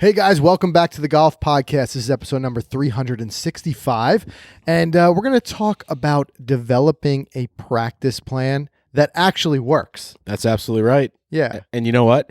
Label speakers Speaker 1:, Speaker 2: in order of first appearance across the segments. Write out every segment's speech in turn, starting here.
Speaker 1: Hey guys, welcome back to the Golf Podcast. This is episode number 365, and we're going to talk about developing a practice plan that actually works.
Speaker 2: That's absolutely right.
Speaker 1: Yeah.
Speaker 2: And you know what?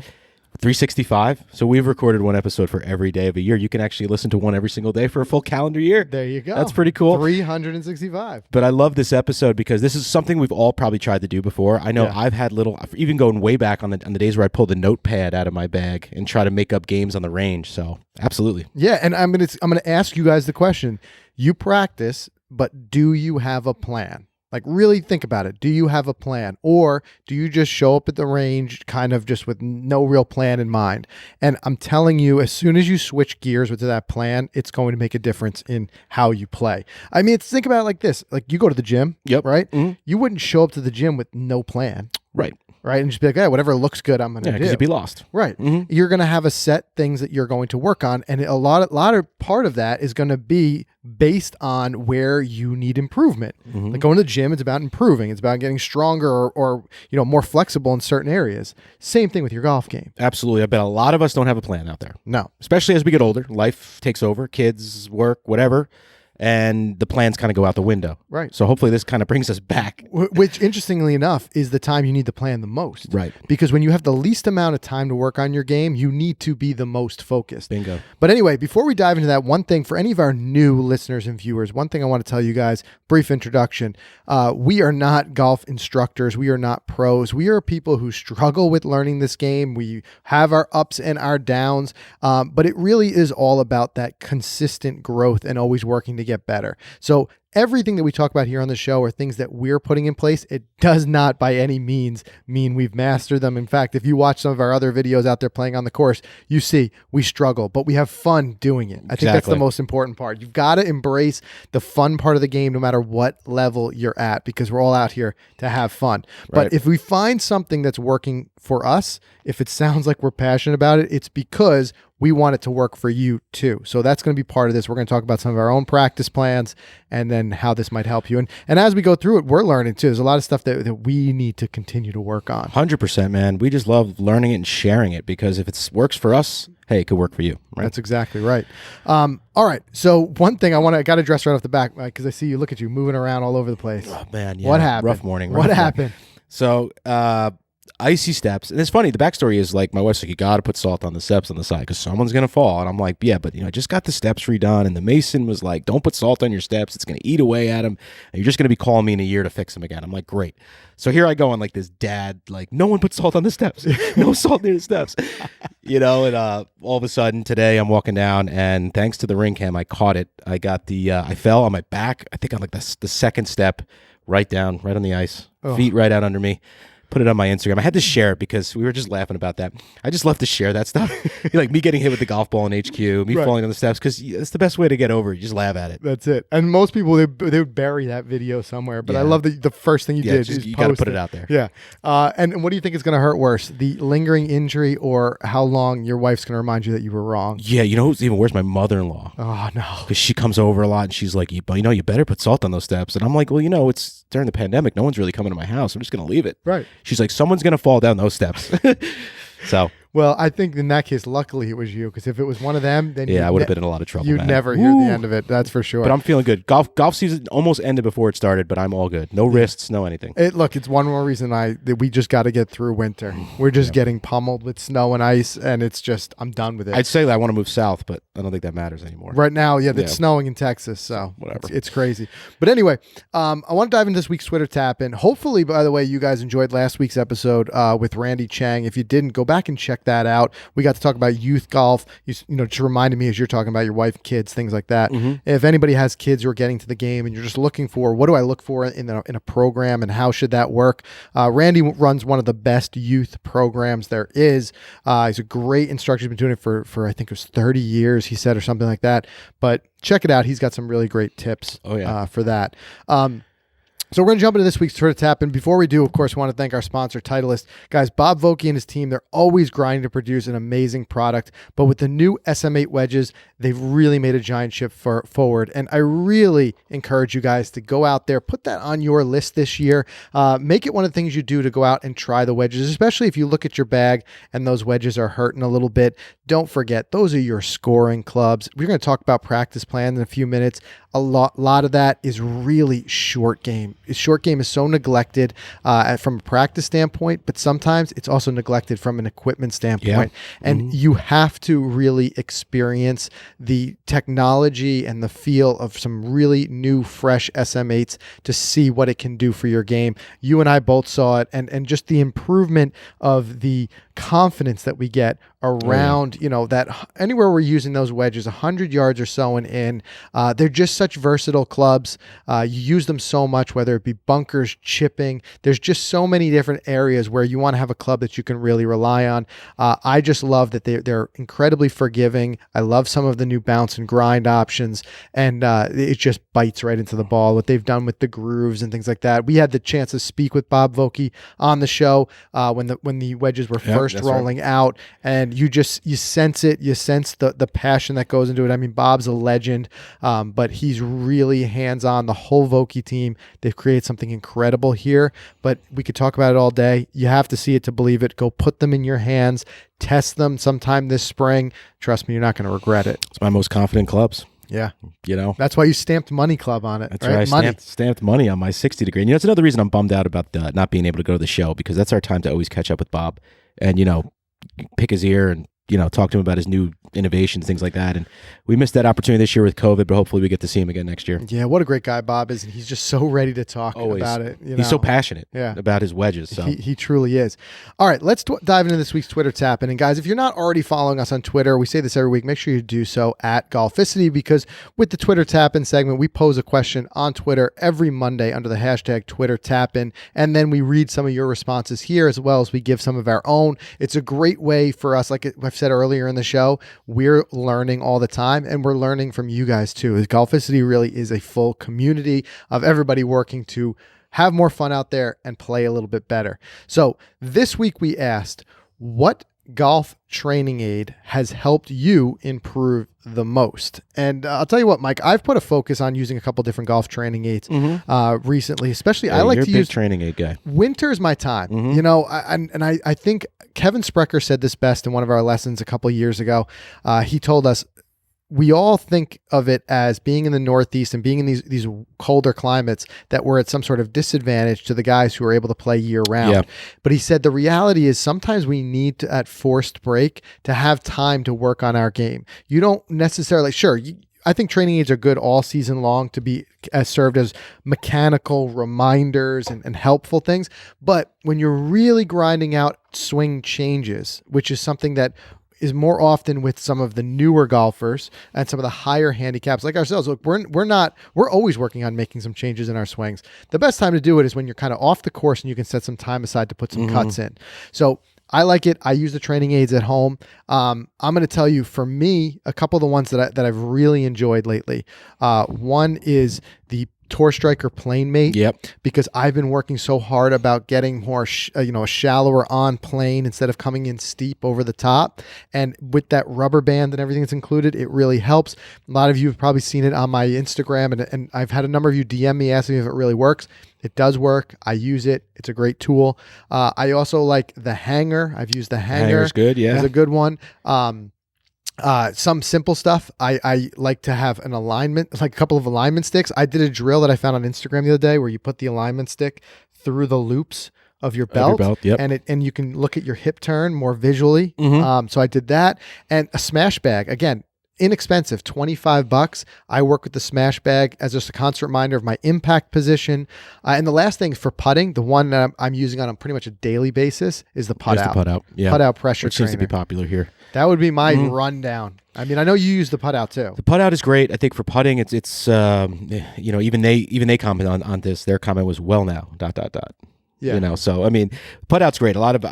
Speaker 2: 365. So we've recorded one episode for every day of a year. You can actually listen to one every single day for a full calendar year.
Speaker 1: There you go.
Speaker 2: That's pretty cool.
Speaker 1: 365.
Speaker 2: But I love this episode because this is something we've all probably tried to do before. I know I've had even going way back on the days where I pulled the notepad out of my bag and try to make up games on the range. So absolutely.
Speaker 1: Yeah, and I'm gonna ask you guys the question. You practice, but do you have a plan? Like, really think about it. Do you have a plan? Or do you just show up at the range kind of just with no real plan in mind? And I'm telling you, as soon as you switch gears with that plan, it's going to make a difference in how you play. I mean, think about it like this. Like, you go to the gym, right? Mm-hmm. You wouldn't show up to the gym with no plan. Right. And just be like, hey, whatever looks good, I'm going to do.
Speaker 2: Because you'd be lost.
Speaker 1: Right. Mm-hmm. You're going to have a set things that you're going to work on. And a lot of part of that is going to be based on where you need improvement. Mm-hmm. Like going to the gym, it's about improving. It's about getting stronger or more flexible in certain areas. Same thing with your golf game.
Speaker 2: Absolutely. I bet a lot of us don't have a plan out there.
Speaker 1: No.
Speaker 2: Especially as we get older. Life takes over. Kids, work, whatever. And the plans kind of go out the window.
Speaker 1: Right.
Speaker 2: So hopefully this kind of brings us back.
Speaker 1: Which, interestingly enough, is the time you need to plan the most.
Speaker 2: Right.
Speaker 1: Because when you have the least amount of time to work on your game, you need to be the most focused.
Speaker 2: Bingo.
Speaker 1: But anyway, before we dive into that, one thing for any of our new listeners and viewers, one thing I want to tell you guys, brief introduction. We are not golf instructors. We are not pros. We are people who struggle with learning this game. We have our ups and our downs, but it really is all about that consistent growth and always working to get better. So everything that we talk about here on the show are things that we're putting in place. It does not by any means mean we've mastered them. In fact, if you watch some of our other videos out there playing on the course, you see we struggle, but we have fun doing it. I think that's the most important part. You've got to embrace the fun part of the game no matter what level you're at, because we're all out here to have fun.
Speaker 2: Right.
Speaker 1: But if we find something that's working for us, if it sounds like we're passionate about it, it's because we want it to work for you too. So that's going to be part of this. We're going to talk about some of our own practice plans and then how this might help you. And as we go through it, we're learning too. There's a lot of stuff that we need to continue to work on.
Speaker 2: 100%, man. We just love learning it and sharing it, because if it works for us, hey, it could work for you. Right?
Speaker 1: That's exactly right. All right. So one thing I got to address right off the bat, because I see you, look at you moving around all over the place.
Speaker 2: Oh, man. Yeah.
Speaker 1: What happened?
Speaker 2: Rough morning.
Speaker 1: What happened?
Speaker 2: So, icy steps. And it's funny, the backstory is like, my wife's like, you got to put salt on the steps on the side because someone's going to fall. And I'm like, yeah, but I just got the steps redone. And the mason was like, don't put salt on your steps. It's going to eat away at them. And you're just going to be calling me in a year to fix them again. I'm like, great. So here I go on like this dad, like, no one put salt on the steps. No salt near the steps. And all of a sudden today I'm walking down, and thanks to the ring cam, I caught it. I got I fell on my back. I think on like the second step, right on the ice, feet right out under me. Put it on my Instagram. I had to share it because we were just laughing about that. I just love to share that stuff. Like me getting hit with the golf ball in HQ, me falling on the steps, because it's the best way to get over it. You just laugh at it.
Speaker 1: That's it. And most people, they would bury that video somewhere. But I love that the first thing you did is
Speaker 2: you got to put it out there.
Speaker 1: Yeah. And what do you think is going to hurt worse? The lingering injury or how long your wife's going to remind you that you were wrong?
Speaker 2: Yeah. You know who's even worse? My mother-in-law.
Speaker 1: Oh, no.
Speaker 2: Because she comes over a lot and she's like, you better put salt on those steps. And I'm like, well, it's during the pandemic. No one's really coming to my house. I'm just going to leave it.
Speaker 1: Right.
Speaker 2: She's like, someone's going to fall down those steps. So.
Speaker 1: Well, I think in that case, luckily it was you, because if it was one of them, then
Speaker 2: I would have been in a lot of trouble.
Speaker 1: You'd never hear the end of it. That's for sure.
Speaker 2: But I'm feeling good. Golf season almost ended before it started, but I'm all good. No wrists, no anything.
Speaker 1: It's one more reason that we just got to get through winter. We're just getting pummeled with snow and ice, and it's just, I'm done with it.
Speaker 2: I'd say that I want to move south, but I don't think that matters anymore.
Speaker 1: Right now, it's snowing in Texas, so
Speaker 2: whatever.
Speaker 1: It's crazy. But anyway, I want to dive into this week's Twitter tap in. Hopefully, by the way, you guys enjoyed last week's episode with Randy Chang. If you didn't, go back and check that out. We got to talk about youth golf. Just reminded me as you're talking about your wife, kids, things like that. Mm-hmm. If anybody has kids who are getting to the game and you're just looking for, what do I look for in a program and how should that work? Randy runs one of the best youth programs there is. He's a great instructor. He's been doing it for I think it was 30 years, he said, or something like that. But check it out. He's got some really great tips for that. So we're going to jump into this week's Twitter tap. And before we do, of course, I want to thank our sponsor, Titleist. Guys, Bob Vokey and his team, they're always grinding to produce an amazing product. But with the new SM8 wedges, they've really made a giant shift forward. And I really encourage you guys to go out there, put that on your list this year. Make it one of the things you do to go out and try the wedges, especially if you look at your bag and those wedges are hurting a little bit. don't forget, those are your scoring clubs. We're going to talk about practice plan in a few minutes. A lot of that is really short game. Short game is so neglected from a practice standpoint, but sometimes it's also neglected from an equipment standpoint. Yeah. And you have to really experience the technology and the feel of some really new, fresh SM8s to see what it can do for your game. You and I both saw it, and just the improvement of the confidence that we get around, that anywhere we're using those wedges, 100 yards or so and in, they're just such versatile clubs. You use them so much, whether it be bunkers, chipping. There's just so many different areas where you want to have a club that you can really rely on. I just love that they're incredibly forgiving. I love some of the new bounce and grind options, and it just bites right into the ball. What they've done with the grooves and things like that. We had the chance to speak with Bob Vokey on the show when the wedges were first rolling out, and you sense it. You sense the passion that goes into it. I mean, Bob's a legend, but he's really hands-on. The whole Vokey team, they've created something incredible here, but we could talk about it all day. You have to see it to believe it. Go put them in your hands, test them sometime this spring. Trust me, you're not going to regret it.
Speaker 2: It's my most confident clubs.
Speaker 1: Yeah. That's why you stamped Money Club on it.
Speaker 2: That's right. I stamped money on my 60 degree. And that's another reason I'm bummed out about not being able to go to the show, because that's our time to always catch up with Bob and, pick his ear and, talk to him about his new innovations, things like that. And we missed that opportunity this year with COVID, but hopefully we get to see him again next year.
Speaker 1: Yeah, what a great guy Bob is. And he's just so ready to talk about it.
Speaker 2: He's so passionate about his wedges. So
Speaker 1: he truly is. All right, let's dive into this week's Twitter tap. And guys, if you're not already following us on Twitter, we say this every week, make sure you do so at Golficity, because with the Twitter tap-in segment, we pose a question on Twitter every Monday under the hashtag Twitter tap-in, and then we read some of your responses here as well as we give some of our own. It's a great way for us, like I've said earlier in the show, we're learning all the time, and we're learning from you guys too. Golficity really is a full community of everybody working to have more fun out there and play a little bit better. So this week we asked, what golf training aid has helped you improve the most? And I'll tell you what, Mike, I've put a focus on using a couple different golf training aids recently, especially I like to use
Speaker 2: you're a big training aid guy.
Speaker 1: Winter's my time. I think Kevin Sprecher said this best in one of our lessons a couple years ago. He told us, we all think of it as being in the Northeast and being in these colder climates, that we're at some sort of disadvantage to the guys who are able to play year round. Yeah. But he said the reality is sometimes we need at forced break to have time to work on our game. You don't necessarily, I think training aids are good all season long to be served as mechanical reminders and helpful things. But when you're really grinding out swing changes, which is something that is more often with some of the newer golfers and some of the higher handicaps like ourselves. Look, we're always working on making some changes in our swings. The best time to do it is when you're kind of off the course and you can set some time aside to put some cuts in. So I like it. I use the training aids at home. I'm going to tell you, for me, a couple of the ones that I've really enjoyed lately. One is the Tour Striker plane mate.
Speaker 2: Yep.
Speaker 1: Because I've been working so hard about getting more, a shallower on plane instead of coming in steep over the top. And with that rubber band and everything that's included, it really helps. A lot of you have probably seen it on my Instagram, and I've had a number of you DM me asking me if it really works. It does work. I use it. It's a great tool. I also like the hanger. I've used the hanger.
Speaker 2: Hanger's good, yeah.
Speaker 1: It's a good one. Some simple stuff. I like to have an alignment, like a couple of alignment sticks. I did a drill that I found on Instagram the other day where you put the alignment stick through the loops of your belt,
Speaker 2: yep.
Speaker 1: and you can look at your hip turn more visually. So I did that, and a smash bag. Again, inexpensive, $25. I work with the smash bag as just a constant reminder of my impact position. And the last thing for putting, the one that I'm using on a pretty much a daily basis, is the putt out.
Speaker 2: The putt out, yeah.
Speaker 1: Putt out pressure
Speaker 2: Which
Speaker 1: trainer.
Speaker 2: seems to be popular here.
Speaker 1: That would be my rundown. I mean, I know you use the putt out too.
Speaker 2: The putt out is great. I think for putting, it's even they comment on this. Their comment was, well now, ...
Speaker 1: Yeah.
Speaker 2: So I mean, putt out's great. A lot of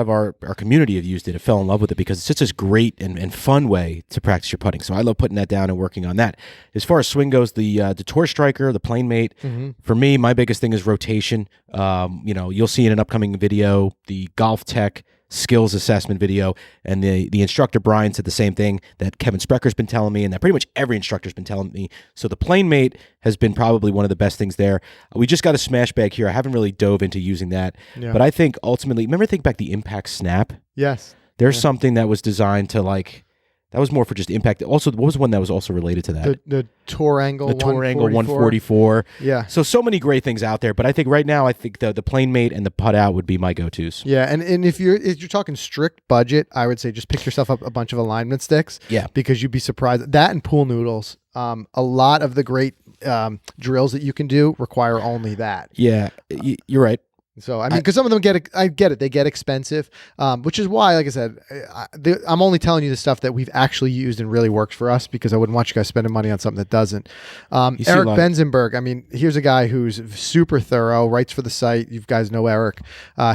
Speaker 2: our community have used it, have fell in love with it because it's just this great and fun way to practice your putting. So I love putting that down and working on that. As far as swing goes, the Tour Striker, the plane mate, for me, my biggest thing is rotation. You'll see in an upcoming video the Golf Tech skills assessment video, and the instructor Brian said the same thing that Kevin Sprecher's been telling me, and that pretty much every instructor's been telling me. So the plane mate has been probably one of the best things there. We just got a smash bag here. I haven't really dove into using that, but I think ultimately, think back the impact snap.
Speaker 1: Yes.
Speaker 2: There's something that was designed to like, that was more for just impact. Also, what was one that was also related to that?
Speaker 1: The Tour Angle.
Speaker 2: The Tour Angle 144.
Speaker 1: Yeah.
Speaker 2: So many great things out there, but I think right now, I think the Plane Mate and the Putt Out would be my go-tos.
Speaker 1: Yeah, and if you're talking strict budget, I would say just pick yourself up a bunch of alignment sticks.
Speaker 2: Yeah.
Speaker 1: Because you'd be surprised. That and pool noodles. A lot of the great drills that you can do require only that.
Speaker 2: Yeah, you're right.
Speaker 1: So, I mean, because some of them I get it, they get expensive, which is why, like I said, I'm only telling you the stuff that we've actually used and really works for us, because I wouldn't want you guys spending money on something that doesn't. Eric Benzenberg, I mean, here's a guy who's super thorough, writes for the site. You guys know Eric.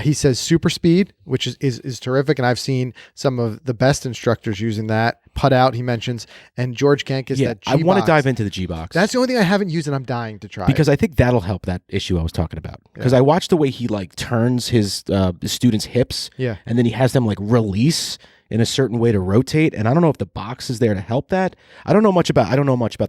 Speaker 1: He says super speed, which is terrific, and I've seen some of the best instructors using that. Putt Out, he mentions, and George Kankis, that G-Box.
Speaker 2: I want to dive into the G-Box.
Speaker 1: That's the only thing I haven't used, and I'm dying to try.
Speaker 2: Because I think that'll help that issue I was talking about. Because I watched the way he like turns his students' hips, and then he has them like release in a certain way to rotate. And I don't know if the box is there to help that. I don't know much about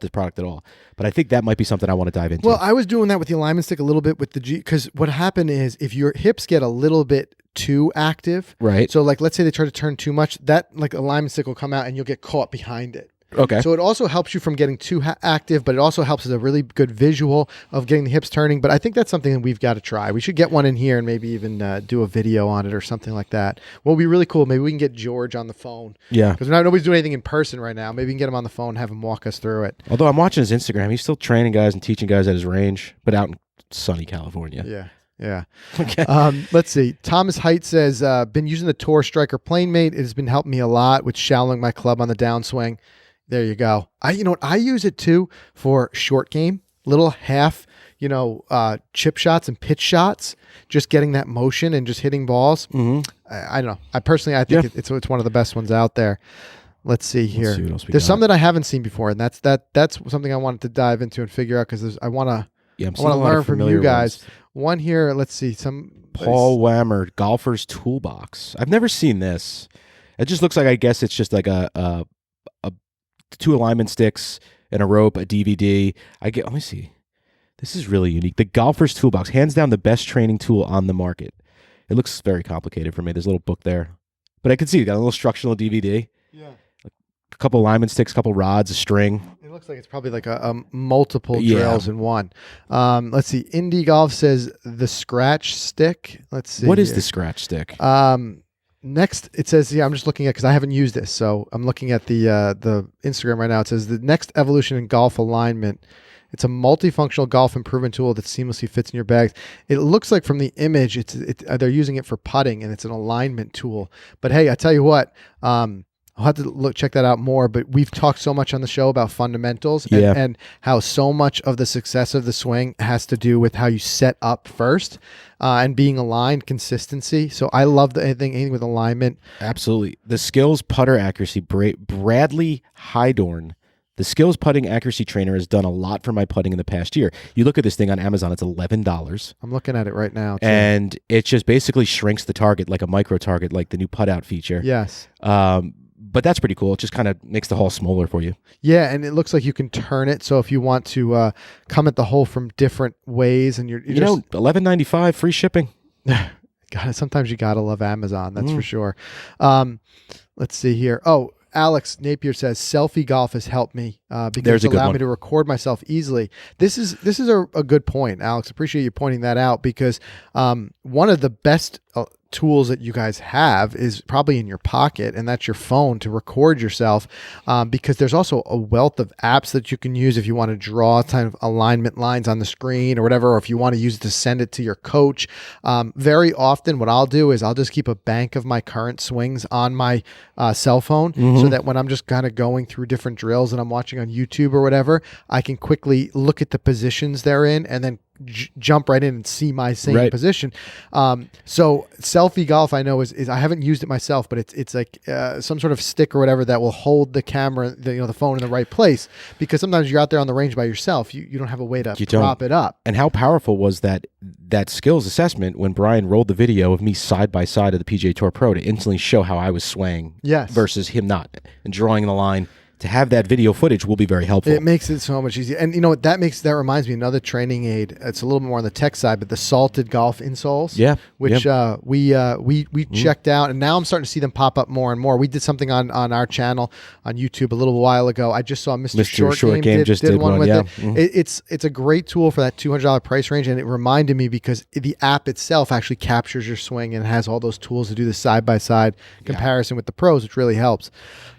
Speaker 2: this product at all, but I think that might be something I want to dive into.
Speaker 1: Well, I was doing that with the alignment stick a little bit with the G, because what happened is if your hips get a little bit too active,
Speaker 2: right?
Speaker 1: So like, let's say they try to turn too much, that like alignment stick will come out and you'll get caught behind it.
Speaker 2: Okay.
Speaker 1: So it also helps you from getting too active, but it also helps as a really good visual of getting the hips turning. But I think that's something that we've got to try. We should get one in here and maybe even do a video on it or something like that. What would be really cool, maybe we can get George on the phone.
Speaker 2: Yeah.
Speaker 1: Because nobody's doing anything in person right now. Maybe we can get him on the phone and have him walk us through it.
Speaker 2: Although I'm watching his Instagram, he's still training guys and teaching guys at his range, but out in sunny California.
Speaker 1: Yeah. Yeah.
Speaker 2: Okay.
Speaker 1: Let's see. Thomas Height says, been using the Tour Striker Plane Mate. It has been helping me a lot with shallowing my club on the downswing. There you go. You know what? I use it too for short game, little half, chip shots and pitch shots, just getting that motion and just hitting balls.
Speaker 2: Mm-hmm.
Speaker 1: I don't know. I think it's one of the best ones out there. Let's see here.
Speaker 2: See what else we
Speaker 1: There's
Speaker 2: got.
Speaker 1: some that I haven't seen before, and that's something I wanted to dive into and figure out, because I want to learn from you guys. One here. Let's see.
Speaker 2: Paul Whammer, Golfer's Toolbox. I've never seen this. It just looks like, I guess it's just like a 2 alignment sticks and a rope, a DVD. Let me see. This is really unique. The Golfer's Toolbox, hands down the best training tool on the market. It looks very complicated for me. There's a little book there, but I can see you got a little instructional DVD.
Speaker 1: Yeah.
Speaker 2: A couple alignment sticks, a couple rods, a string.
Speaker 1: It looks like it's probably like a multiple drills in one. Let's see. Indie Golf says the scratch stick. Let's see.
Speaker 2: What is the scratch stick?
Speaker 1: Next, it says, I'm just looking at, because I haven't used this, so I'm looking at the Instagram right now. It says the next evolution in golf alignment. It's a multifunctional golf improvement tool that seamlessly fits in your bags. It looks like from the image, they're using it for putting, and it's an alignment tool. But hey, I tell you what, I'll have to check that out more, but we've talked so much on the show about fundamentals and how so much of the success of the swing has to do with how you set up first and being aligned, consistency. So I love anything with alignment.
Speaker 2: Absolutely. The Skills Putter Accuracy, Bradley Hydorn, the Skills Putting Accuracy Trainer, has done a lot for my putting in the past year. You look at this thing on Amazon, it's $11.
Speaker 1: I'm looking at it right now, too.
Speaker 2: And it just basically shrinks the target like a micro target, like the new Putt Out feature.
Speaker 1: Yes.
Speaker 2: But that's pretty cool. It just kind of makes the hole smaller for you.
Speaker 1: Yeah, and it looks like you can turn it. So if you want to come at the hole from different ways, and you're
Speaker 2: $11.95 free shipping.
Speaker 1: God, sometimes you gotta love Amazon. That's for sure. Let's see here. Oh, Alex Napier says selfie golf has helped me because it allowed me to record myself easily. This is a good point, Alex. Appreciate you pointing that out, because one of the best tools that you guys have is probably in your pocket, and that's your phone to record yourself, because there's also a wealth of apps that you can use if you want to draw kind of alignment lines on the screen or whatever, or if you want to use it to send it to your coach. Very often what I'll do is I'll just keep a bank of my current swings on my cell phone, so that when I'm just kind of going through different drills and I'm watching on YouTube or whatever, I can quickly look at the positions they're in and then jump right in and see my same position. So selfie golf, I know is I haven't used it myself, but it's like some sort of stick or whatever that will hold the camera, the phone in the right place, because sometimes you're out there on the range by yourself. You don't have a way to prop it up.
Speaker 2: And how powerful was that skills assessment when Brian rolled the video of me side by side of the PGA Tour Pro to instantly show how I was swaying versus him not, and drawing the line. to have that video footage will be very helpful.
Speaker 1: It makes it so much easier. And you know what, that reminds me another training aid. It's a little bit more on the tech side, but the salted golf insoles.
Speaker 2: Yeah.
Speaker 1: Which we checked out, and now I'm starting to see them pop up more and more. We did something on our channel on YouTube a little while ago. I just saw Mr. Short Game
Speaker 2: just did one with
Speaker 1: it.
Speaker 2: Mm-hmm.
Speaker 1: It's a great tool for that $200 price range, and it reminded me because the app itself actually captures your swing and has all those tools to do the side-by-side comparison with the pros, which really helps.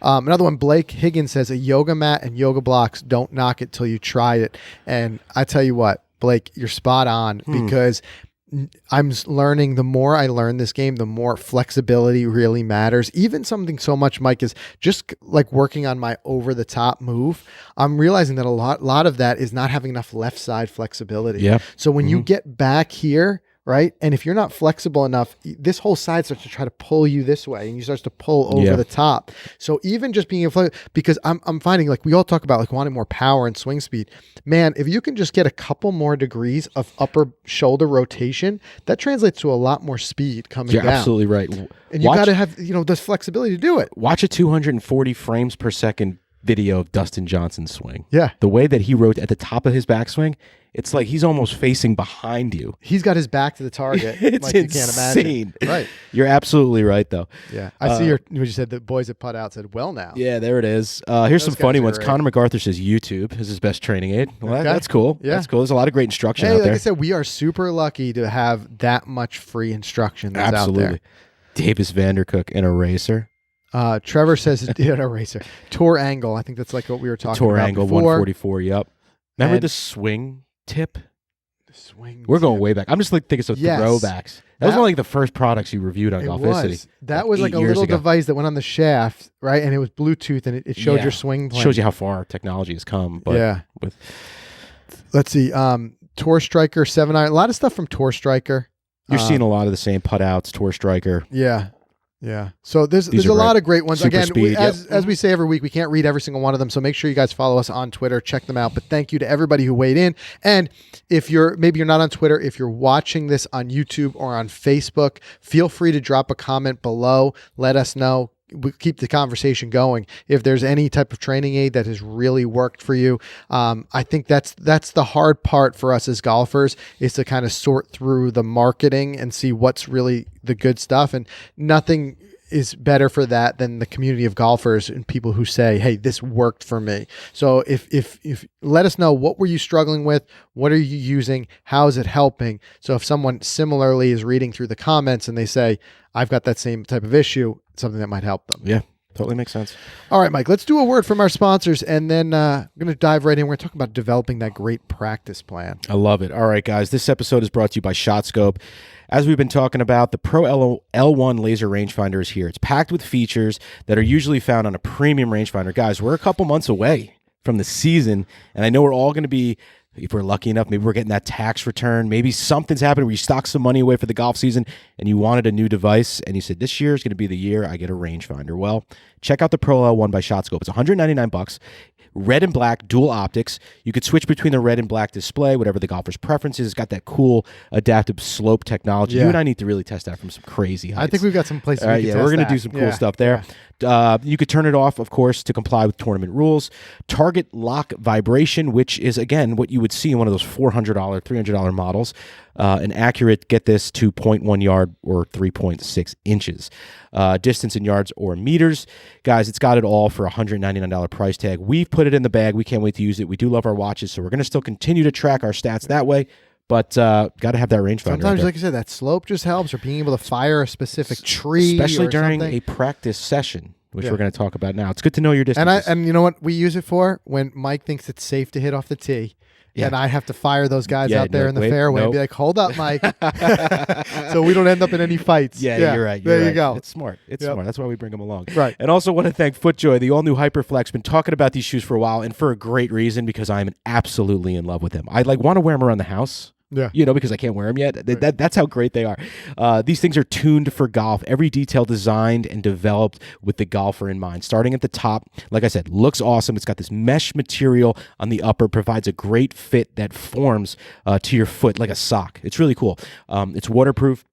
Speaker 1: Another one, Blake Higgins says, a yoga mat and yoga blocks, don't knock it till you try it. And I tell you what, Blake, you're spot on because I'm learning, the more I learn this game, the more flexibility really matters. Even something so much, Mike, is just like working on my over-the-top move. I'm realizing that a lot of that is not having enough left side flexibility.
Speaker 2: Yeah.
Speaker 1: So when you get back here, right, and if you're not flexible enough, this whole side starts to try to pull you this way, and you start to pull over the top. So even just being able, because I'm finding, like, we all talk about like wanting more power and swing speed. Man, if you can just get a couple more degrees of upper shoulder rotation, that translates to a lot more speed coming down.
Speaker 2: You're absolutely right.
Speaker 1: And you got to have, the flexibility to do it.
Speaker 2: Watch a 240 frames per second video of Dustin Johnson's swing.
Speaker 1: Yeah.
Speaker 2: The way that he wrote at the top of his backswing, it's like he's almost facing behind you.
Speaker 1: He's got his back to the target.
Speaker 2: It's
Speaker 1: like
Speaker 2: insane.
Speaker 1: You can't imagine. Right.
Speaker 2: You're absolutely right, though.
Speaker 1: Yeah. I see what you said, the boys that putt out said, well now.
Speaker 2: Yeah, there it is. Here's some funny ones. Great. Connor MacArthur says YouTube is his best training aid. Well, that's cool. Yeah. That's cool. There's a lot of great instruction out there.
Speaker 1: Like I said, we are super lucky to have that much free instruction that's out there.
Speaker 2: Davis Vandercook, an eraser.
Speaker 1: Trevor says eraser. Tour angle. I think that's like what we were talking about.
Speaker 2: Tour angle,
Speaker 1: before.
Speaker 2: 144. Yep. Remember the swing tip? We're going way back. I'm just like thinking of throwbacks. That was one of like the first products you reviewed on Golficity.
Speaker 1: That was like a little device that went on the shaft, right? And it was Bluetooth, and it showed your swing plan.
Speaker 2: Shows you how far technology has come. But
Speaker 1: let's see. Tour Striker 7-iron. A lot of stuff from Tour Striker.
Speaker 2: You're seeing a lot of the same putt outs. Tour Striker.
Speaker 1: Yeah. Yeah. So there's a lot of great ones. Again, as we say every week, we can't read every single one of them. So make sure you guys follow us on Twitter, check them out. But thank you to everybody who weighed in. And if maybe you're not on Twitter, if you're watching this on YouTube or on Facebook, feel free to drop a comment below. Let us know. We keep the conversation going. If there's any type of training aid that has really worked for you, I think that's the hard part for us as golfers, is to kind of sort through the marketing and see what's really the good stuff. And nothing is better for that than the community of golfers and people who say, hey, this worked for me. So if let us know, what were you struggling with? What are you using? How is it helping? So if someone similarly is reading through the comments and they say, I've got that same type of issue, something that might help them.
Speaker 2: Yeah, totally makes sense.
Speaker 1: All right, Mike, let's do a word from our sponsors, and then I'm going to dive right in. We're going to talk about developing that great practice plan.
Speaker 2: I love it. All right, guys, this episode is brought to you by ShotScope. As we've been talking about, the Pro L1 laser rangefinder is here. It's packed with features that are usually found on a premium rangefinder. Guys, we're a couple months away from the season, and I know we're all going to be, if we're lucky enough, maybe we're getting that tax return. Maybe something's happening where you stock some money away for the golf season and you wanted a new device and you said, this year is going to be the year I get a rangefinder. Well, check out the Pro L1 by ShotScope. It's $199. Red and black dual optics. You could switch between the red and black display, whatever the golfer's preference is. It's got that cool adaptive slope technology. You and I need to really test that from some crazy heights.
Speaker 1: I think we've got some places
Speaker 2: we're going to do some cool stuff there. You could turn it off, of course, to comply with tournament rules. Target lock vibration, which is, again, what you would see in one of those $400, $300 models. An accurate, get this, to 0.1 yard or 3.6 inches. Distance in yards or meters. Guys, it's got it all for a $199 price tag. We've put it in the bag. We can't wait to use it. We do love our watches, so we're going to still continue to track our stats that way. But got to have that rangefinder.
Speaker 1: Sometimes, like I said, that slope just helps, or being able to fire a specific tree,
Speaker 2: especially
Speaker 1: or
Speaker 2: during
Speaker 1: something.
Speaker 2: a practice session, which we're going to talk about now. It's good to know your distance.
Speaker 1: And you know what we use it for? When Mike thinks it's safe to hit off the tee. Yeah. And I have to fire those guys out there in the fairway and be like, hold up, Mike. So we don't end up in any fights.
Speaker 2: Yeah, you're right.
Speaker 1: There you go.
Speaker 2: It's smart. It's smart. That's why we bring them along.
Speaker 1: Right.
Speaker 2: And also want to thank FootJoy, the all-new Hyperflex. Been talking about these shoes for a while, and for a great reason, because I'm absolutely in love with them. I want to wear them around the house.
Speaker 1: Yeah.
Speaker 2: Because I can't wear them yet. That's how great they are. These things are tuned for golf. Every detail designed and developed with the golfer in mind. Starting at the top, like I said, looks awesome. It's got this mesh material on the upper, provides a great fit that forms to your foot like a sock. It's really cool. It's waterproof.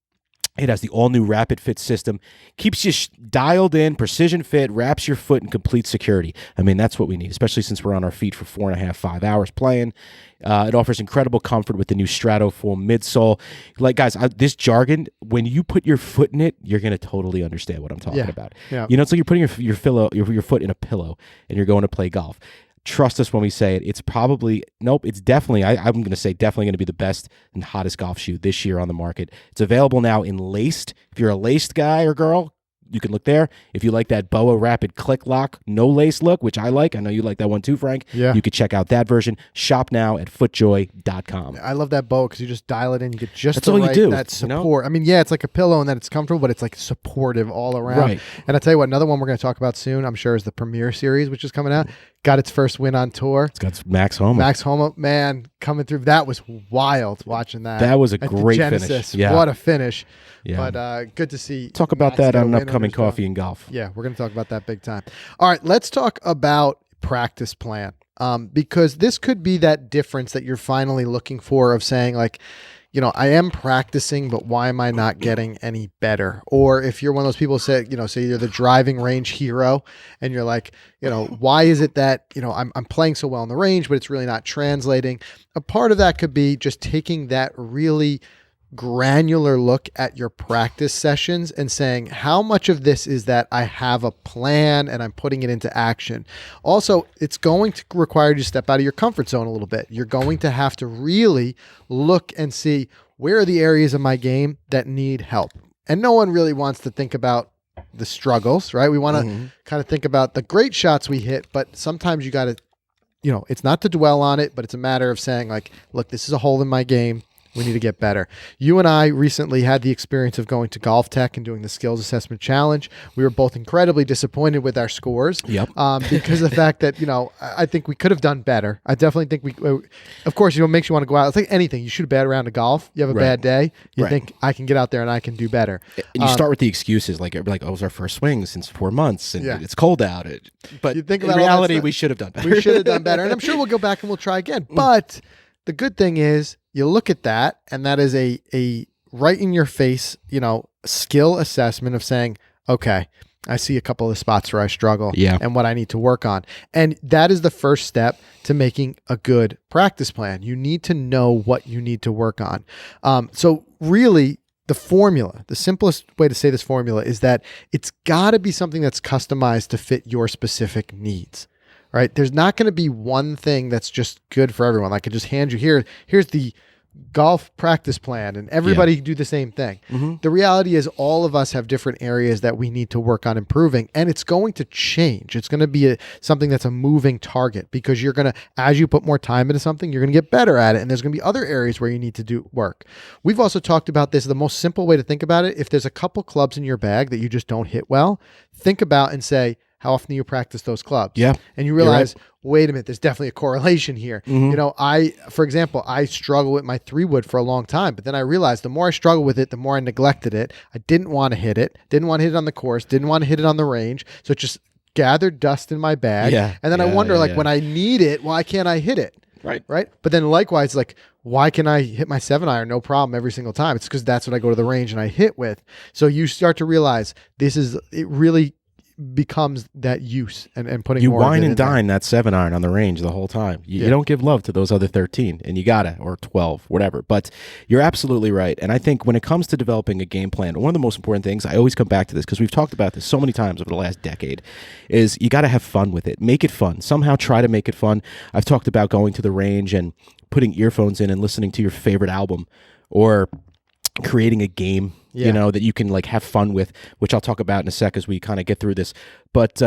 Speaker 2: It has the all-new Rapid Fit system, keeps you dialed in, precision fit, wraps your foot in complete security. I mean, that's what we need, especially since we're on our feet for 4.5, 5 hours playing. It offers incredible comfort with the new Stratofoam midsole. Like, guys, this jargon, when you put your foot in it, you're going to totally understand what I'm talking about.
Speaker 1: Yeah.
Speaker 2: You know, it's like you're putting your foot in a pillow and you're going to play golf. Trust us when we say it. It's probably, nope, it's definitely, I'm going to say definitely going to be the best and hottest golf shoe this year on the market. It's available now in laced. If you're a laced guy or girl, you can look there. If you like that BOA Rapid Click Lock, no lace look, which I like. I know you like that one too, Frank.
Speaker 1: Yeah.
Speaker 2: You could check out that version. Shop now at footjoy.com.
Speaker 1: I love that bow because you just dial it in. You get just
Speaker 2: That's
Speaker 1: the
Speaker 2: all you
Speaker 1: right,
Speaker 2: do,
Speaker 1: that support.
Speaker 2: you know?
Speaker 1: I mean, yeah, it's like a pillow and then it's comfortable, but it's like supportive all around.
Speaker 2: Right.
Speaker 1: And I'll tell you what, another one we're going to talk about soon, I'm sure, is the Premier Series, which is coming out. Got its first win on tour.
Speaker 2: It's got Max Homa.
Speaker 1: Max Homa, man, coming through. That was wild watching that.
Speaker 2: That was a
Speaker 1: At the
Speaker 2: great
Speaker 1: Genesis.
Speaker 2: finish. Yeah.
Speaker 1: What a finish.
Speaker 2: Yeah.
Speaker 1: But good to see.
Speaker 2: Talk about
Speaker 1: Max
Speaker 2: that
Speaker 1: get a
Speaker 2: on an
Speaker 1: win
Speaker 2: upcoming
Speaker 1: under his belt.
Speaker 2: Coffee and Golf.
Speaker 1: Yeah, we're going to talk about that big time. All right, let's talk about practice plan, because this could be that difference that you're finally looking for of saying, like, you know, I am practicing, but why am I not getting any better? Or if you're one of those people say, you know, say you're the driving range hero and you're like, you know, why is it that, you know, I'm playing so well in the range, but it's really not translating? A part of that could be just taking that really granular look at your practice sessions and saying, how much of this is that I have a plan and I'm putting it into action? Also, it's going to require you to step out of your comfort zone a little bit. You're going to have to really look and see, where are the areas of my game that need help? And no one really wants to think about the struggles, right? We want to kind of think about the great shots we hit, but sometimes you got to, you know, it's not to dwell on it, but it's a matter of saying, like, look, this is a hole in my game. We need to get better. You and I recently had the experience of going to Golf Tech and doing the Skills Assessment Challenge. We were both incredibly disappointed with our scores.
Speaker 2: Yep.
Speaker 1: Because of the fact that, you know, I think we could have done better. I definitely think of course, you know, it makes you want to go out. It's like anything. You shoot a bad round of golf. You have a bad day. You think, I can get out there and I can do better.
Speaker 2: And you start with the excuses, like, oh, it was our first swing since 4 months and it's cold out. But
Speaker 1: You think
Speaker 2: in
Speaker 1: about all that
Speaker 2: reality,
Speaker 1: stuff.
Speaker 2: we should have done better.
Speaker 1: We should have done better. And I'm sure we'll go back and we'll try again. But the good thing is, you look at that, and that is a right in your face, you know, skill assessment of saying, okay, I see a couple of spots where I struggle and what I need to work on. And that is the first step to making a good practice plan. You need to know what you need to work on. So really, the formula, the simplest way to say this formula is that it's got to be something that's customized to fit your specific needs. Right? There's not going to be one thing that's just good for everyone. I could just hand you here's the golf practice plan and everybody can do the same thing. The reality is all of us have different areas that we need to work on improving, and it's going to change. It's going to be something that's a moving target, because you're going to, as you put more time into something, you're going to get better at it. And there's going to be other areas where you need to do work. We've also talked about this. The most simple way to think about it, if there's a couple clubs in your bag that you just don't hit well, think about and say, how often do you practice those clubs?
Speaker 2: Yeah.
Speaker 1: And you realize, wait a minute, there's definitely a correlation here. You know, for example, I struggle with my 3-wood for a long time, but then I realized the more I struggled with it, the more I neglected it. I didn't want to hit it, didn't want to hit it on the course, didn't want to hit it on the range. So it just gathered dust in my bag. And then I wonder, when I need it, why can't I hit it? Right. But then likewise, like, why can I hit my 7-iron no problem every single time? It's because that's what I go to the range and I hit with. So you start to realize it really becomes that use and putting
Speaker 2: you
Speaker 1: more of
Speaker 2: wine
Speaker 1: it
Speaker 2: and
Speaker 1: in there.
Speaker 2: dine that 7-iron on the range the whole time. You don't give love to those other 13, and you gotta, or 12, whatever. But you're absolutely right. And I think when it comes to developing a game plan, one of the most important things, I always come back to this because we've talked about this so many times over the last decade, is you got to have fun with it. Make it fun. Somehow try to make it fun. I've talked about going to the range and putting earphones in and listening to your favorite album, or creating a game, you know, that you can like have fun with, which I'll talk about in a sec as we kind of get through this. But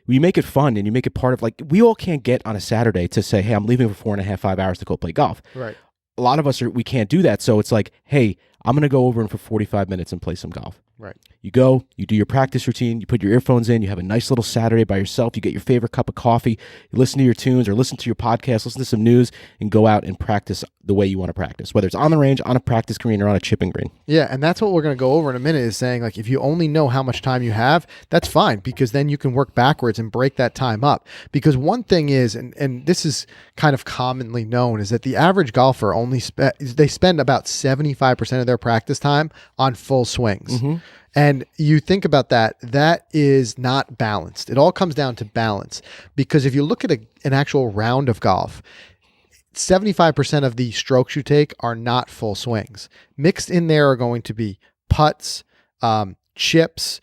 Speaker 2: you make it fun and you make it part of, like, we all can't get on a Saturday to say, hey, I'm leaving for 4.5, 5 hours to go play golf.
Speaker 1: Right.
Speaker 2: A lot of us we can't do that. So it's like, hey, I'm going to go over and for 45 minutes and play some golf.
Speaker 1: Right.
Speaker 2: You go, you do your practice routine, you put your earphones in, you have a nice little Saturday by yourself, you get your favorite cup of coffee, you listen to your tunes or listen to your podcast, listen to some news, and go out and practice the way you want to practice, whether it's on the range, on a practice green, or on a chipping green.
Speaker 1: Yeah, and that's what we're going to go over in a minute, is saying, like, if you only know how much time you have, that's fine, because then you can work backwards and break that time up. Because one thing is, and this is kind of commonly known, is that the average golfer they spend about 75% of their practice time on full swings.
Speaker 2: Mm-hmm.
Speaker 1: And you think about that, that is not balanced. It all comes down to balance, because if you look at an actual round of golf, 75% of the strokes you take are not full swings. Mixed in there are going to be chips,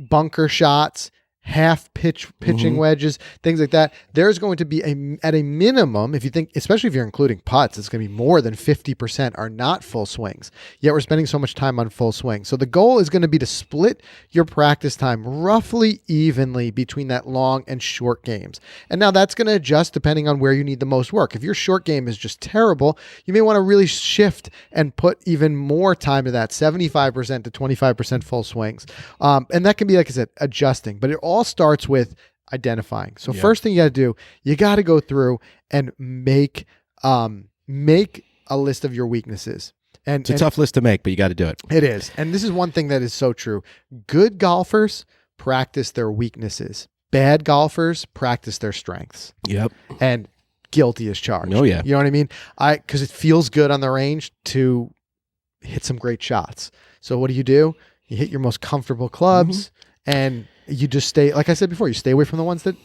Speaker 1: bunker shots, half pitching wedges, things like that. There's going to be at a minimum, if you think, especially if you're including putts, it's going to be more than 50% are not full swings. Yet we're spending so much time on full swings. So the goal is going to be to split your practice time roughly evenly between that long and short games. And now that's going to adjust depending on where you need the most work. If your short game is just terrible, you may want to really shift and put even more time to that, 75% to 25% full swings. And that can be, like I said, adjusting, but it all starts with identifying. So first thing you got to do, you got to go through and make a list of your weaknesses. And
Speaker 2: it's a tough list to make, but you got to do it.
Speaker 1: It is. And this is one thing that is so true. Good golfers practice their weaknesses. Bad golfers practice their strengths.
Speaker 2: Yep.
Speaker 1: And guilty as charged.
Speaker 2: Oh yeah.
Speaker 1: You know what I mean? Because it feels good on the range to hit some great shots. So what do? You hit your most comfortable clubs, and you just stay, like I said before, you stay away from the ones that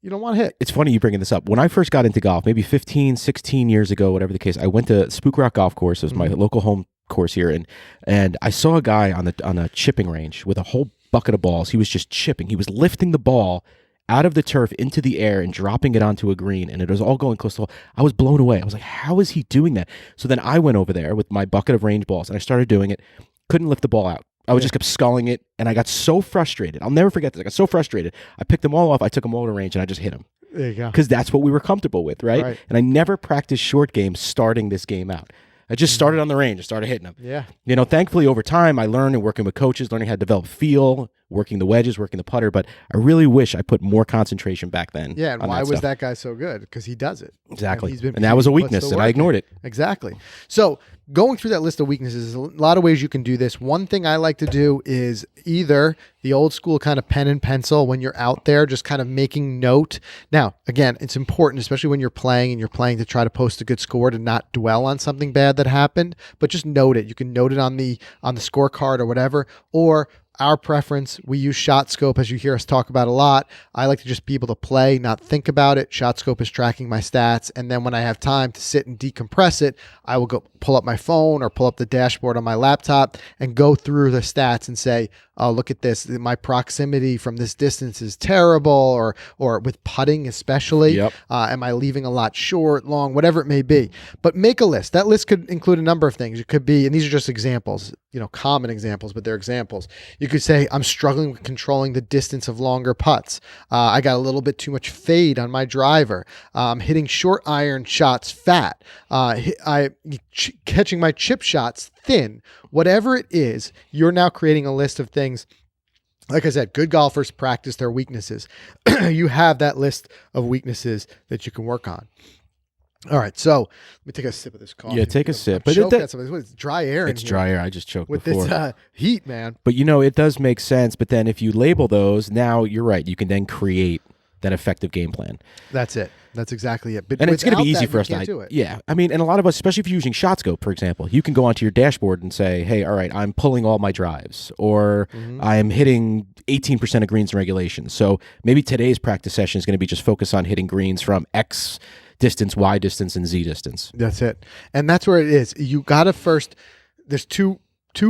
Speaker 1: you don't want to hit.
Speaker 2: It's funny you bringing this up. When I first got into golf, maybe 15, 16 years ago, whatever the case, I went to Spook Rock Golf Course. It was my local home course here. And I saw a guy on a chipping range with a whole bucket of balls. He was just chipping. He was lifting the ball out of the turf into the air and dropping it onto a green, and it was all going close to the hole. I was blown away. I was like, how is he doing that? So then I went over there with my bucket of range balls, and I started doing it. Couldn't lift the ball out. I just kept sculling it, and I got so frustrated. I'll never forget this. I got so frustrated. I picked them all off. I took them all to range, and I just hit them.
Speaker 1: There you go.
Speaker 2: Because that's what we were comfortable with, right? And I never practiced short games starting this game out. I just started on the range and started hitting them.
Speaker 1: Yeah.
Speaker 2: You know, thankfully, over time, I learned and working with coaches, learning how to develop feel, working the wedges, working the putter. But I really wish I put more concentration back then.
Speaker 1: Yeah, and why was that guy so good? Because he does it.
Speaker 2: Exactly. And that was a weakness, and I ignored it.
Speaker 1: Exactly. So going through that list of weaknesses, a lot of ways you can do this. One thing I like to do is either the old school kind of pen and pencil when you're out there, just kind of making note. Now, again, it's important, especially when you're playing and you're playing to try to post a good score, to not dwell on something bad that happened, but just note it. You can note it on the scorecard or whatever, or our preference, we use Shot Scope, as you hear us talk about a lot. I like to just be able to play, not think about it. Shot Scope is tracking my stats. And then when I have time to sit and decompress it, I will go pull up my phone or pull up the dashboard on my laptop and go through the stats and say, oh, look at this. My proximity from this distance is terrible, or with putting especially.
Speaker 2: Yep.
Speaker 1: Am I leaving a lot short, long, whatever it may be. But make a list. That list could include a number of things. It could be, and these are just examples, common examples, but they're examples. You could say, I'm struggling with controlling the distance of longer putts. I got a little bit too much fade on my driver. Hitting short iron shots fat. Catching my chip shots thin. Whatever it is, you're now creating a list of things. Like I said, good golfers practice their weaknesses. You have that list of weaknesses that you can work on. All right, so let me take a sip of this coffee.
Speaker 2: Yeah, take a sip.
Speaker 1: But it's dry air.
Speaker 2: It's dry air. I just choked
Speaker 1: with
Speaker 2: before.
Speaker 1: this heat, man.
Speaker 2: But it does make sense. But then if you label those, now you're right. You can then create that effective game plan.
Speaker 1: That's it. That's exactly it. But
Speaker 2: and it's going to be easy for us
Speaker 1: to do it.
Speaker 2: Yeah. I mean, and a lot of us, especially if you're using ShotScope, for example, you can go onto your dashboard and say, hey, all right, I'm pulling all my drives, or I'm hitting 18% of greens in regulation. So maybe today's practice session is going to be just focus on hitting greens from X distance, Y distance, and Z distance.
Speaker 1: That's it. And that's where it is. You got to first, there's two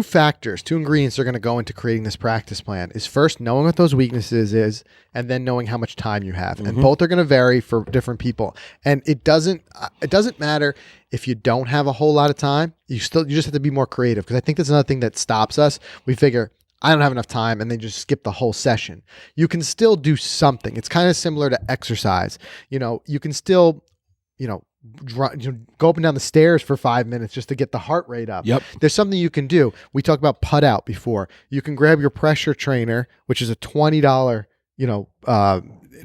Speaker 1: factors, two ingredients that are going to go into creating this practice plan. Is first knowing what those weaknesses is, and then knowing how much time you have. And both are going to vary for different people. And it doesn't matter if you don't have a whole lot of time. You just have to be more creative, because I think that's another thing that stops us. We figure, I don't have enough time, and then just skip the whole session. You can still do something. It's kind of similar to exercise. You can still go up and down the stairs for 5 minutes just to get the heart rate up.
Speaker 2: Yep.
Speaker 1: There's something you can do. We talked about putt out before. You can grab your pressure trainer, which is a $20,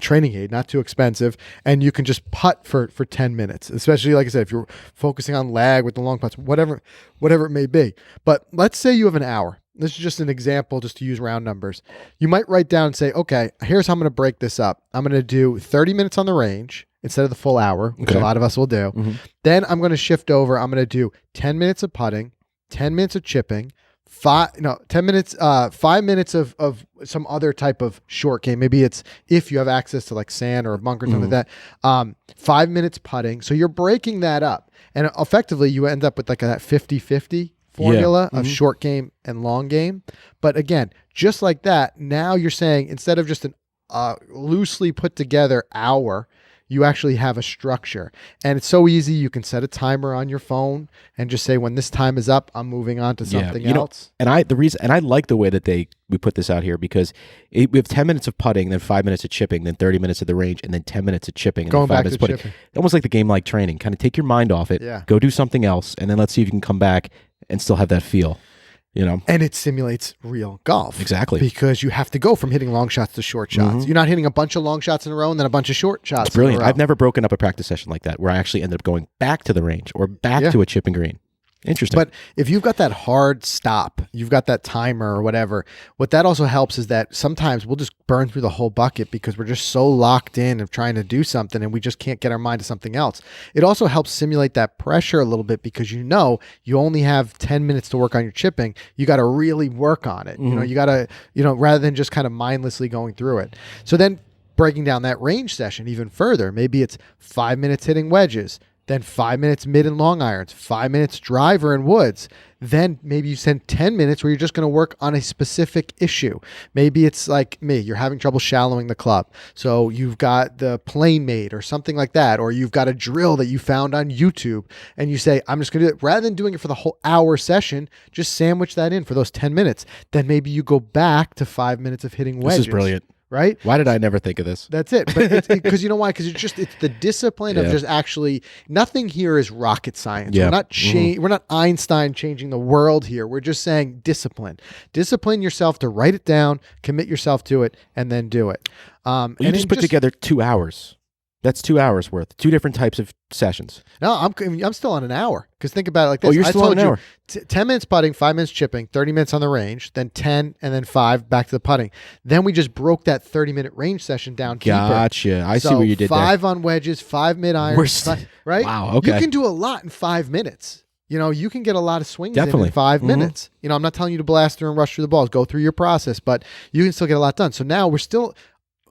Speaker 1: training aid, not too expensive, and you can just putt for 10 minutes, especially, like I said, if you're focusing on lag with the long putts, whatever it may be. But let's say you have an hour. This is just an example, just to use round numbers. You might write down and say, okay, here's how I'm going to break this up. I'm going to do 30 minutes on the range instead of the full hour, which a lot of us will do. Mm-hmm. Then I'm going to shift over. I'm going to do 10 minutes of putting, 10 minutes of chipping, 5 minutes of some other type of short game. Maybe it's if you have access to like sand or a bunker or something like that. 5 minutes putting. So you're breaking that up. And effectively you end up with like that 50-50 formula of short game and long game. But again, just like that, now you're saying instead of just an loosely put together hour, you actually have a structure. And it's so easy. You can set a timer on your phone and just say, when this time is up, I'm moving on to something else.
Speaker 2: And I like the way that we put this out here, because we have 10 minutes of putting, then 5 minutes of chipping, then 30 minutes at the range, and then 10 minutes of chipping, and
Speaker 1: going
Speaker 2: then 5
Speaker 1: back
Speaker 2: minutes
Speaker 1: to
Speaker 2: putting.
Speaker 1: chipping.
Speaker 2: Almost like the game like training. Kind of take your mind off it, go do something else, and then let's see if you can come back and still have that feel. And
Speaker 1: it simulates real golf.
Speaker 2: Exactly.
Speaker 1: Because you have to go from hitting long shots to short shots. You're not hitting a bunch of long shots in a row and then a bunch of short shots.
Speaker 2: It's brilliant.
Speaker 1: In a row.
Speaker 2: I've never broken up a practice session like that where I actually ended up going back to the range or back to a chipping green. Interesting.
Speaker 1: But if you've got that hard stop, you've got that timer or whatever, what that also helps is that sometimes we'll just burn through the whole bucket because we're just so locked in of trying to do something and we just can't get our mind to something else. It also helps simulate that pressure a little bit because you only have 10 minutes to work on your chipping. You got to really work on it. You got to, rather than just kind of mindlessly going through it. So then breaking down that range session even further, maybe it's 5 minutes hitting wedges, then 5 minutes mid and long irons, 5 minutes driver and woods. Then maybe you send 10 minutes where you're just going to work on a specific issue. Maybe it's like me, you're having trouble shallowing the club. So you've got the plane made or something like that, or you've got a drill that you found on YouTube and you say, I'm just going to do it. Rather than doing it for the whole hour session, just sandwich that in for those 10 minutes. Then maybe you go back to 5 minutes of hitting wedges.
Speaker 2: This is brilliant.
Speaker 1: Right?
Speaker 2: Why did I never think of this?
Speaker 1: That's it. But because you know why? Because it's the discipline of just actually, nothing here is rocket science.
Speaker 2: Yeah.
Speaker 1: We're not Einstein changing the world here. We're just saying discipline. Discipline yourself to write it down, commit yourself to it, and then do it.
Speaker 2: You just put together 2 hours. That's 2 hours worth. 2 different types of sessions.
Speaker 1: No, I'm still on an hour. Because think about it like this.
Speaker 2: Oh, you're still on an hour.
Speaker 1: 10 minutes putting, 5 minutes chipping, 30 minutes on the range, then 10, and then 5 back to the putting. Then we just broke that 30-minute range session down deeper.
Speaker 2: Gotcha. I see what you did
Speaker 1: 5
Speaker 2: there.
Speaker 1: on wedges, 5 mid-irons, right?
Speaker 2: Wow, okay.
Speaker 1: You can do a lot in 5 minutes. You can get a lot of swings
Speaker 2: Definitely.
Speaker 1: in 5 minutes. I'm not telling you to blast through and rush through the balls. Go through your process, but you can still get a lot done. So now we're still...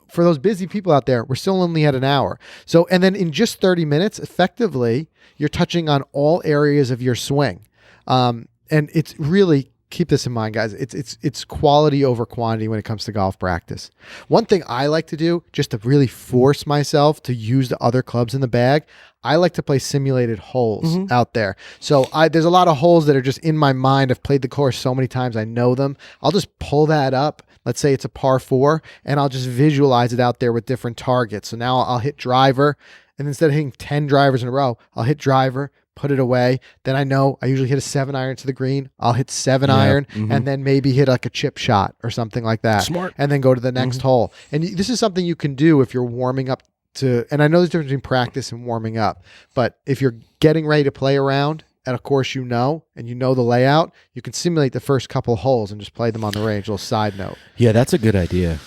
Speaker 1: For those busy people out there, we're still only at an hour. So, and then in just 30 minutes, effectively, you're touching on all areas of your swing. And it's really, keep this in mind, guys, it's quality over quantity when it comes to golf practice. One thing I like to do, just to really force myself to use the other clubs in the bag, I like to play simulated holes out there. So there's a lot of holes that are just in my mind. I've played the course so many times, I know them. I'll just pull that up. Let's say it's a par 4, and I'll just visualize it out there with different targets. So now I'll hit driver, and instead of hitting 10 drivers in a row, I'll hit driver, put it away. Then I know I usually hit a 7 iron to the green. I'll hit 7 iron, and then maybe hit like a chip shot or something like that.
Speaker 2: Smart.
Speaker 1: And then go to the next hole. And this is something you can do if you're warming up to, and I know there's a difference between practice and warming up, but if you're getting ready to play around at a course and you know the layout, you can simulate the first couple holes and just play them on the range. A little side note.
Speaker 2: Yeah, that's a good idea.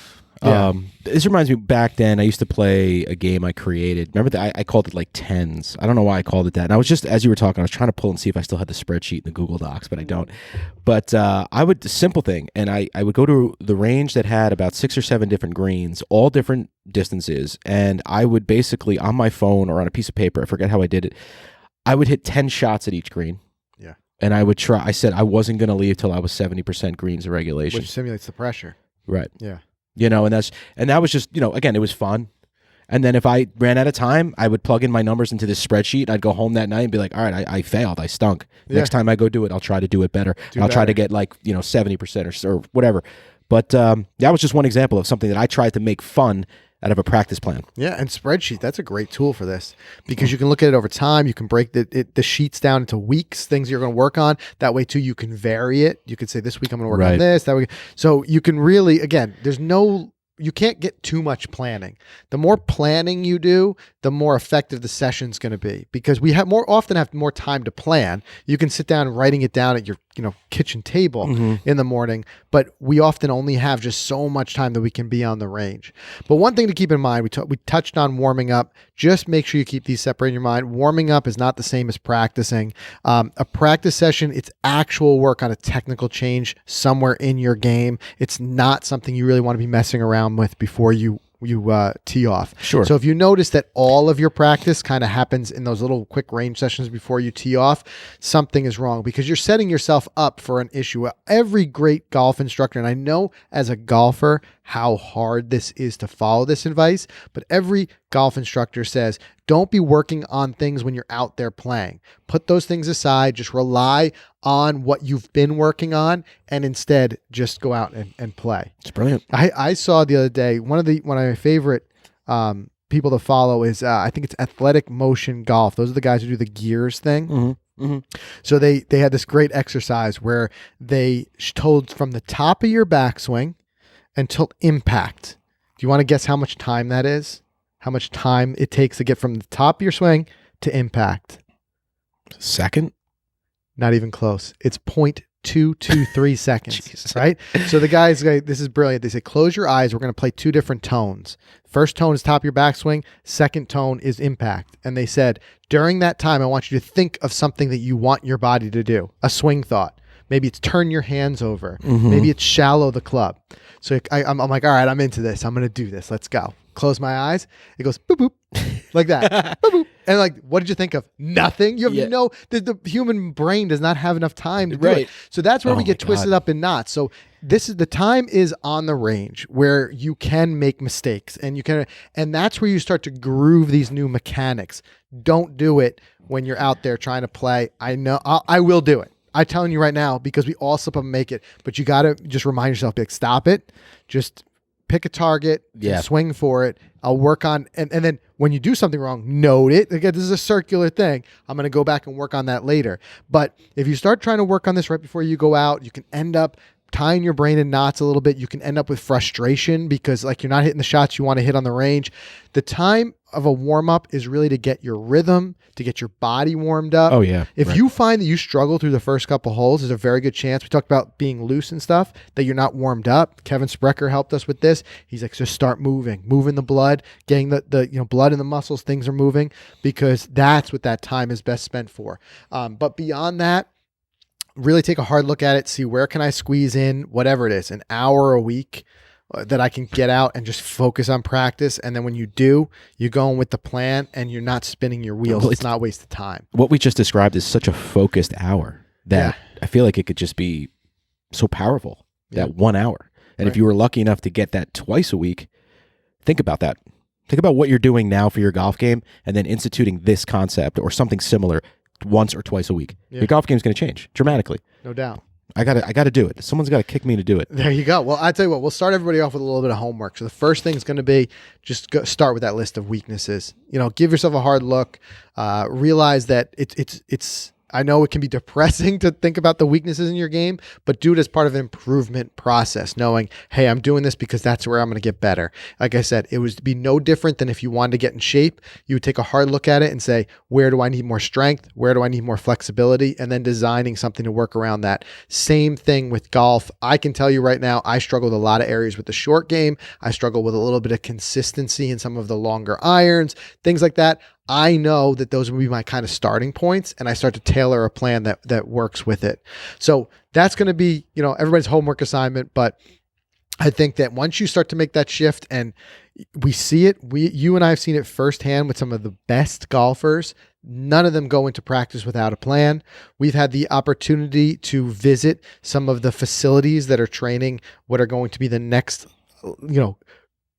Speaker 1: Yeah.
Speaker 2: This reminds me, back then I used to play a game I created. Remember that I called it like tens. I don't know why I called it that. And I was just, as you were talking, I was trying to pull and see if I still had the spreadsheet in the Google Docs, but I don't. But simple thing, and I would go to the range that had about 6 or 7 different greens, all different distances, and I would basically, on my phone or on a piece of paper, I forget how I did it, I would hit 10 shots at each green.
Speaker 1: Yeah.
Speaker 2: And I would try, I said I wasn't going to leave till I was 70% greens of regulation.
Speaker 1: Which simulates the pressure.
Speaker 2: Right.
Speaker 1: Yeah.
Speaker 2: And that was just, again, it was fun. And then if I ran out of time, I would plug in my numbers into this spreadsheet. I'd go home that night and be like, all right, I failed. I stunk. Next time I go do it, I'll try to do it better. I'll try to get 70% or whatever. But that was just one example of something that I tried to make fun out of a practice plan.
Speaker 1: Yeah, and spreadsheet, that's a great tool for this because you can look at it over time. You can break the sheets down into weeks, things you're going to work on. That way, too, you can vary it. You can say, this week I'm going to work on this, that week. So you can really, again, you can't get too much planning. The more planning you do, the more effective the session's going to be because we often have more time to plan. You can sit down and writing it down at your kitchen table in the morning, but we often only have just so much time that we can be on the range. But one thing to keep in mind, we touched on warming up. Just make sure you keep these separate in your mind. Warming up is not the same as practicing. A practice session, it's actual work on a technical change somewhere in your game. It's not something you really want to be messing around with before you tee off.
Speaker 2: Sure.
Speaker 1: So if you notice that all of your practice kind of happens in those little quick range sessions before you tee off, something is wrong because you're setting yourself up for an issue. Every great golf instructor, and I know as a golfer how hard this is to follow this advice, but every golf instructor says, don't be working on things when you're out there playing. Put those things aside. Just rely on what you've been working on and instead just go out and play.
Speaker 2: It's brilliant.
Speaker 1: I saw the other day, one of my favorite people to follow is, I think it's Athletic Motion Golf. Those are the guys who do the gears thing.
Speaker 2: Mm-hmm. Mm-hmm.
Speaker 1: So they had this great exercise where they told from the top of your backswing until impact. Do you want to guess how much time that is? How much time it takes to get from the top of your swing to impact?
Speaker 2: Second?
Speaker 1: Not even close. It's 0.223 seconds,
Speaker 2: Jesus.
Speaker 1: right? So the guys, this is brilliant. They say, close your eyes. We're going to play two different tones. First tone is top of your backswing. Second tone is impact. And they said, during that time, I want you to think of something that you want your body to do. A swing thought. Maybe it's turn your hands over.
Speaker 2: Mm-hmm.
Speaker 1: Maybe it's shallow the club. So I'm like, all right, I'm into this. I'm going to do this. Let's go. Close my eyes. It goes boop, boop, like that. Boop, boop. And like, what did you think of? Nothing. You have the human brain does not have enough time to do it. So that's where we get twisted up in knots. So the time is on the range where you can make mistakes and that's where you start to groove these new mechanics. Don't do it when you're out there trying to play. I know I will do it. I'm telling you right now, because we all slip up and make it, but you got to just remind yourself, like, stop it. Just pick a target, and swing for it. I'll work on, and then when you do something wrong, note it. Again, this is a circular thing. I'm going to go back and work on that later. But if you start trying to work on this right before you go out, you can end up tying your brain in knots a little bit. You can end up with frustration because like you're not hitting the shots you want to hit on the range. The time of a warm up is really to get your rhythm, to get your body warmed up.
Speaker 2: Oh yeah.
Speaker 1: If you find that you struggle through the first couple holes, there's a very good chance. We talked about being loose and stuff, that you're not warmed up. Kevin Sprecher helped us with this. He's like, just start moving the blood, getting the blood in the muscles, things are moving, because that's what that time is best spent for. But beyond that, really take a hard look at it, see where can I squeeze in, whatever it is, an hour a week that I can get out and just focus on practice. And then when you do, you go in with the plan and you're not spinning your wheels. Well, it's not wasted time.
Speaker 2: What we just described is such a focused hour that I feel like it could just be so powerful, that 1 hour. And if you were lucky enough to get that twice a week, think about that. Think about what you're doing now for your golf game and then instituting this concept or something similar once or twice a week. Your golf game is going to change dramatically.
Speaker 1: No doubt.
Speaker 2: I gotta do it. Someone's got to kick me to do it.
Speaker 1: There you go. Well, I tell you what, we'll start everybody off with a little bit of homework. So the first thing is going to be just start with that list of weaknesses. Give yourself a hard look. Realize that it's. I know it can be depressing to think about the weaknesses in your game, but do it as part of an improvement process, knowing, hey, I'm doing this because that's where I'm going to get better. Like I said, it would be no different than if you wanted to get in shape. You would take a hard look at it and say, where do I need more strength? Where do I need more flexibility? And then designing something to work around that. Same thing with golf. I can tell you right now, I struggle with a lot of areas with the short game. I struggle with a little bit of consistency in some of the longer irons, things like that. I know that those will be my kind of starting points, and I start to tailor a plan that works with it. So that's going to be, everybody's homework assignment. But I think that once you start to make that shift, and we see it, you and I have seen it firsthand with some of the best golfers. None of them go into practice without a plan. We've had the opportunity to visit some of the facilities that are training what are going to be the next,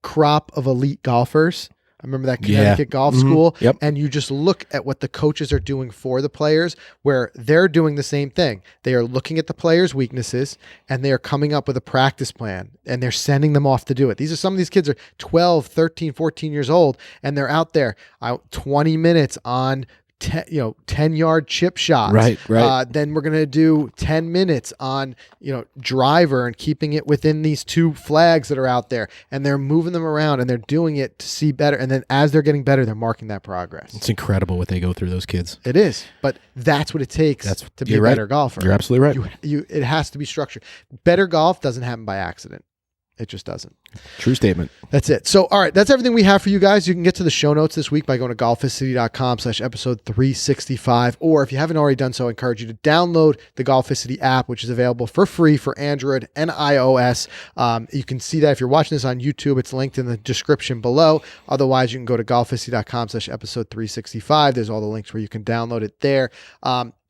Speaker 1: crop of elite golfers. I remember that Connecticut golf
Speaker 2: Mm-hmm.
Speaker 1: school.
Speaker 2: Yep.
Speaker 1: And you just look at what the coaches are doing for the players, where they're doing the same thing. They are looking at the players' weaknesses and they are coming up with a practice plan and they're sending them off to do it. Some of these kids are 12, 13, 14 years old and they're out there 20 minutes on 10-yard chip shots.
Speaker 2: Right.
Speaker 1: Then we're going to do 10 minutes on, driver and keeping it within these 2 flags that are out there. And they're moving them around and they're doing it to see better. And then as they're getting better, they're marking that progress.
Speaker 2: It's incredible what they go through, those kids.
Speaker 1: It is. But that's what it takes to be a better golfer.
Speaker 2: You're absolutely right.
Speaker 1: It has to be structured. Better golf doesn't happen by accident. It just doesn't.
Speaker 2: True statement.
Speaker 1: That's it. So, all right, that's everything we have for you guys. You can get to the show notes this week by going to golficity.com/episode 365. Or if you haven't already done so, I encourage you to download the Golficity app, which is available for free for Android and iOS. You can see that if you're watching this on YouTube, it's linked in the description below. Otherwise, you can go to golficity.com/episode 365. There's all the links where you can download it there.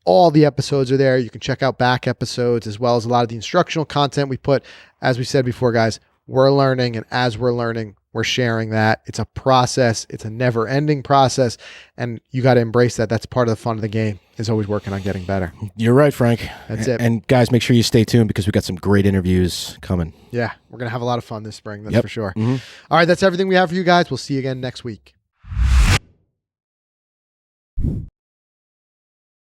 Speaker 1: All the episodes are there. You can check out back episodes as well as a lot of the instructional content we put. As we said before, guys, we're learning, and as we're learning, we're sharing that. It's a process. It's a never-ending process, and you got to embrace that. That's part of the fun of the game, is always working on getting better.
Speaker 2: You're right, Frank.
Speaker 1: That's it.
Speaker 2: And guys, make sure you stay tuned because we got some great interviews coming.
Speaker 1: Yeah, we're going to have a lot of fun this spring, that's for sure.
Speaker 2: Mm-hmm.
Speaker 1: All right, that's everything we have for you guys. We'll see you again next week.